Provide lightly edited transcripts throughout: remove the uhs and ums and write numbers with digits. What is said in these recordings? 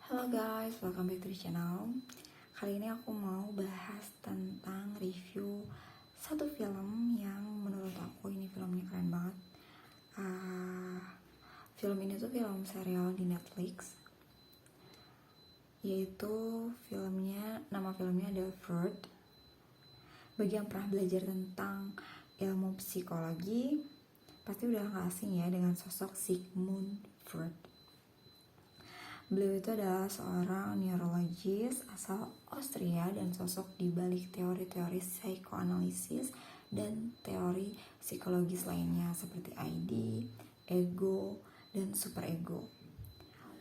Halo guys, welcome back to the channel. Kali ini aku mau bahas tentang review satu film yang menurut aku ini filmnya keren banget. Film ini tuh film serial di Netflix, yaitu nama filmnya adalah Freud. Bagi yang pernah belajar tentang ilmu psikologi, pasti udah gak asing ya dengan sosok Sigmund Freud. Beliau itu adalah seorang neurologis asal Austria dan sosok di balik teori-teori psikoanalisis dan teori psikologis lainnya seperti ID, ego, dan superego,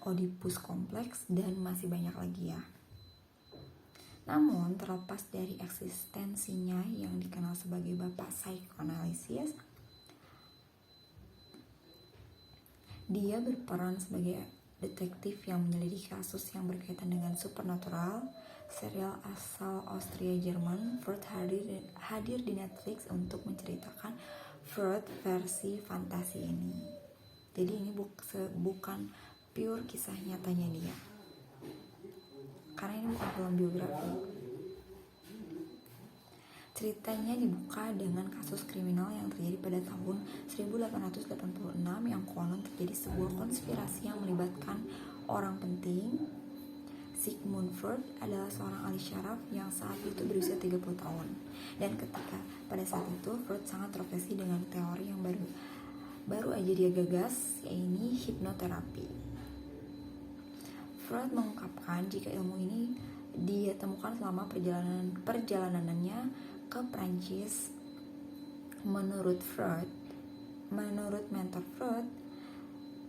Oedipus kompleks, dan masih banyak lagi ya. Namun terlepas dari eksistensinya yang dikenal sebagai bapak psikoanalisis, dia berperan sebagai detektif yang menyelidiki kasus yang berkaitan dengan supernatural. Serial asal Austria Jerman, Freud hadir di Netflix untuk menceritakan Freud versi fantasi ini. Jadi ini bukan pure kisah nyatanya dia, karena ini bukan film biografi. Ceritanya dibuka dengan kasus kriminal yang terjadi pada tahun 1886 yang konon terjadi sebuah konspirasi yang melibatkan orang penting. Sigmund Freud adalah seorang ahli syaraf yang saat itu berusia 30 tahun. Dan pada saat itu Freud sangat terobsesi dengan teori yang baru aja dia gagas, yaitu hipnoterapi. Freud mengungkapkan jika ilmu ini dia temukan selama perjalanannya ke Prancis. Menurut mentor Freud,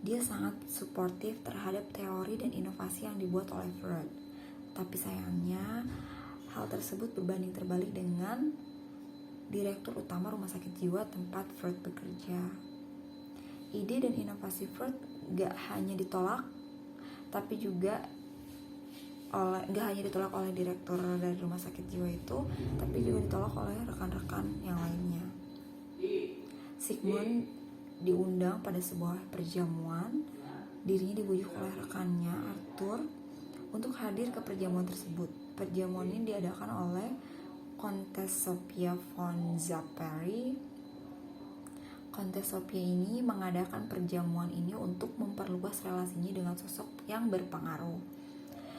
dia sangat suportif terhadap teori dan inovasi yang dibuat oleh Freud. Tapi sayangnya, hal tersebut berbanding terbalik dengan direktur utama rumah sakit jiwa tempat Freud bekerja. Ide dan inovasi Freud gak hanya ditolak oleh direktur dari rumah sakit jiwa itu, tapi juga ditolak oleh rekan-rekan yang lainnya. Sigmund diundang pada sebuah perjamuan. Dirinya dibujuk oleh rekannya Arthur untuk hadir ke perjamuan tersebut. Perjamuan ini diadakan oleh Countess Sophia von Zapari. Countess Sophia ini mengadakan perjamuan ini untuk memperluas relasinya dengan sosok yang berpengaruh.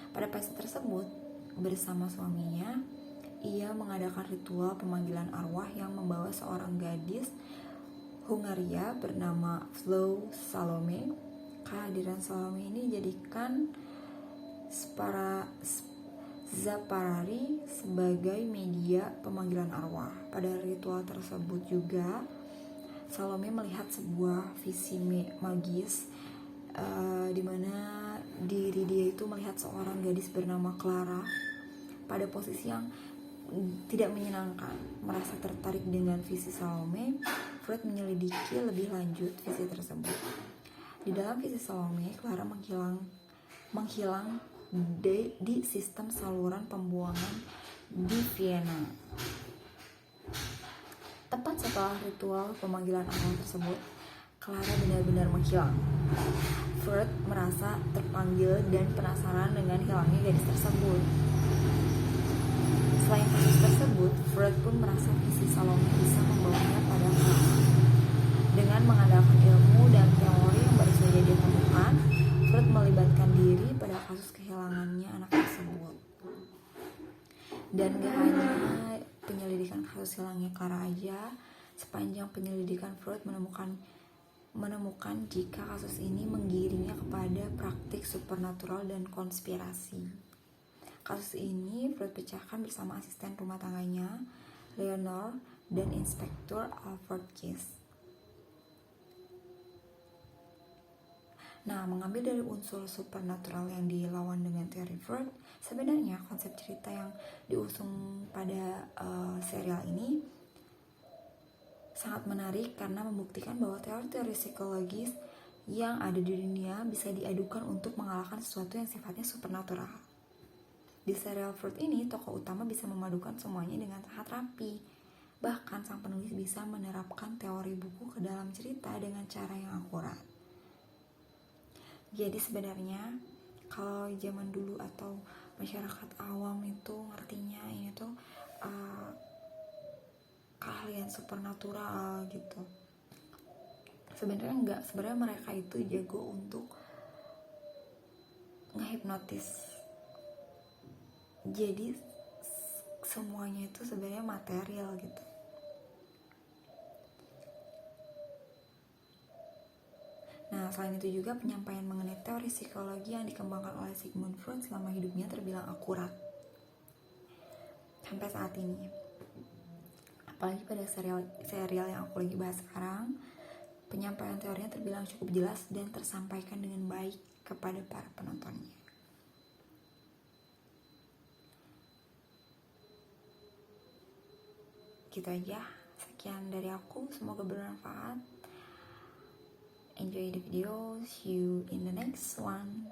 Pada pesta tersebut, bersama suaminya, ia mengadakan ritual pemanggilan arwah yang membawa seorang gadis Hungaria bernama Flo Salome. Kehadiran Salome ini dijadikan Zaparari sebagai media pemanggilan arwah. Pada ritual tersebut juga, Salome melihat sebuah visi magis di mana diri dia itu melihat seorang gadis bernama Clara pada posisi yang tidak menyenangkan. Merasa tertarik dengan visi Salome, Freud menyelidiki lebih lanjut visi tersebut. Di dalam visi Salome, Clara menghilang di sistem saluran pembuangan di Vienna. Tepat setelah ritual pemanggilan arwah tersebut, Clara benar-benar menghilang. Freud merasa terpanggil dan penasaran dengan hilangnya gadis tersebut. Selain kasus tersebut, Freud pun merasa visi Salome bisa membawanya pada Clara. Dengan mengandalkan ilmu dan teori yang baru saja dia temukan, Freud melibatkan diri pada kasus kehilangannya anak tersebut. Dan gak hanya penyelidikan kasus hilangnya Clara aja, sepanjang penyelidikan Freud menemukan jika kasus ini menggiringnya kepada praktik supernatural dan konspirasi. Kasus ini Freud pecahkan bersama asisten rumah tangganya, Leonore, dan Inspektur Alfred Kiss. Nah, mengambil dari unsur supernatural yang dilawan dengan teori Freud, sebenarnya konsep cerita yang diusung pada serial ini sangat menarik karena membuktikan bahwa teori-teori psikologis yang ada di dunia bisa diadukan untuk mengalahkan sesuatu yang sifatnya supernatural. Di serial Freud ini, tokoh utama bisa memadukan semuanya dengan sangat rapi. Bahkan sang penulis bisa menerapkan teori buku ke dalam cerita dengan cara yang akurat. Jadi sebenarnya kalau zaman dulu atau masyarakat awam itu ngertinya ini tuh keahlian supernatural gitu. Sebenarnya enggak, sebenarnya mereka itu jago untuk ngehipnotis. Jadi semuanya itu sebenarnya material gitu. Nah, selain itu juga penyampaian mengenai teori psikologi yang dikembangkan oleh Sigmund Freud selama hidupnya terbilang akurat sampai saat ini. Apalagi pada serial yang aku lagi bahas sekarang, penyampaian teorinya terbilang cukup jelas dan tersampaikan dengan baik kepada para penontonnya. Gitu aja, sekian dari aku, semoga bermanfaat. Enjoy the video, see you in the next one.